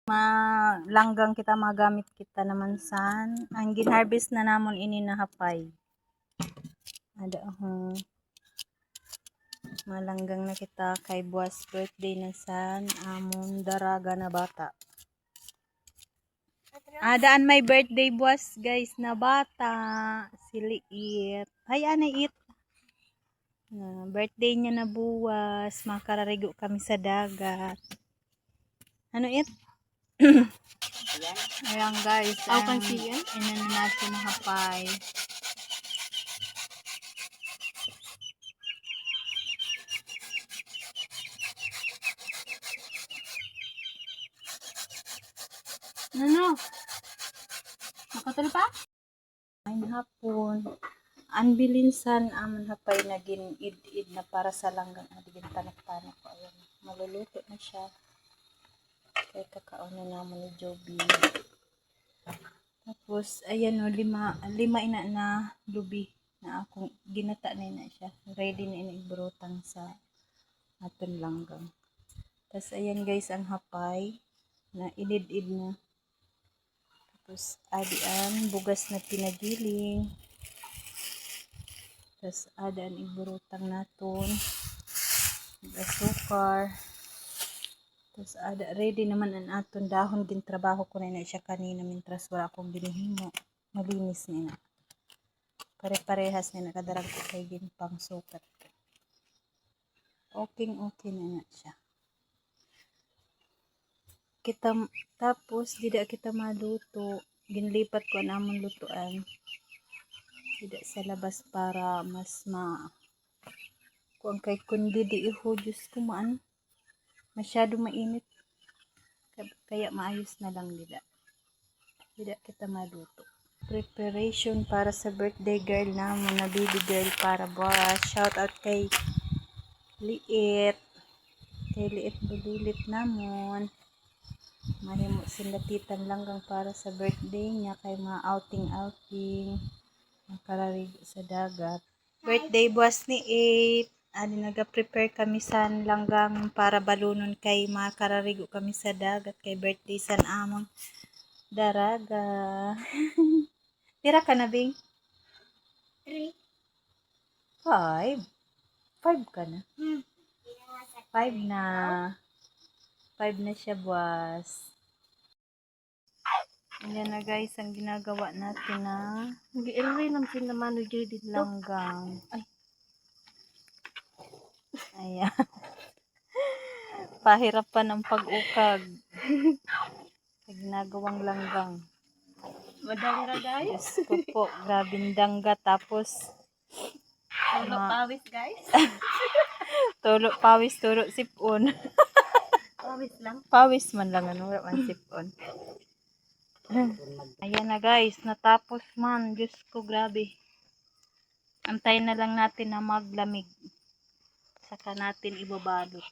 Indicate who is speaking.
Speaker 1: Malanggang kita magamit kita naman san ang ginharvest na namon ini nahapay. Ada malanggang na kita kay buwas birthday na san amon daraga na bata. Adaan may birthday buwas guys na bata si Liit. Hay ana It. Birthday niya na buwas, makararigo kami sa dagat. Ano It? Ayan guys, inano natin na hapay. Ano? Nakatalo pa? Ay hapon. Anbilinsan amon hapay naging id-id na para sa langgang adigin tanak-tanak ko. Ayan, maluluto na siya. Kaya kakaon na naman ni Joby. Tapos, ayan o, lima ina na lubi na akong ginata na ina siya. Ready na ina ibrutang sa aton langgang. Tapos, ayan guys, ang hapay na inid-id na. Tapos, adian, bugas na pinagiling. Tapos, adaan ibrutang naton. Asukar. Tapos, ready naman ang aton dahon din trabaho ko na siya kanina mintras wala akong binihimo. Malinis na. Pare-parehas na nakadarag ko kay ginpang sukat. Okay na siya. Tapos, dida kita maluto. Ginlipat ko ang among lutuan. Dida sa labas para mas kung kay kundi di iho, Diyos ko maan. Masyado mainit. Kaya maayos na lang dida kita maluto. Preparation para sa birthday girl namon na baby girl para buwas. Shout out kay Liit. Kay Liit bulilit namon. Mahimo sinlatitan langgang para sa birthday niya kay mga outing. Makararigo sa dagat. Birthday buwas ni 8. Naga-prepare kami sa langgang para balunon kay makararigo kami sa dagat kay birthday san among daraga. Tira ka na, Bing? 3. 5. 5 ka na? 5 na. 5 na siya buwas. Ayan na guys, ang ginagawa natin na
Speaker 2: Gi-elway lang sila manager dito.
Speaker 1: Langgang. Ayan. Pahirapan ang pag-ukag. Ginagawang langgang.
Speaker 2: Madali ra guys.
Speaker 1: Diyos ko po, grabing dangga. Tapos,
Speaker 2: Tulo pawis guys.
Speaker 1: tulo pawis, tulo sipon.
Speaker 2: Pawis lang.
Speaker 1: Pawis man lang, ano, man sipon. Ayan na guys, natapos man. Diyos ko, grabe. Antayin na lang natin na maglamig. Saka natin ibabalot.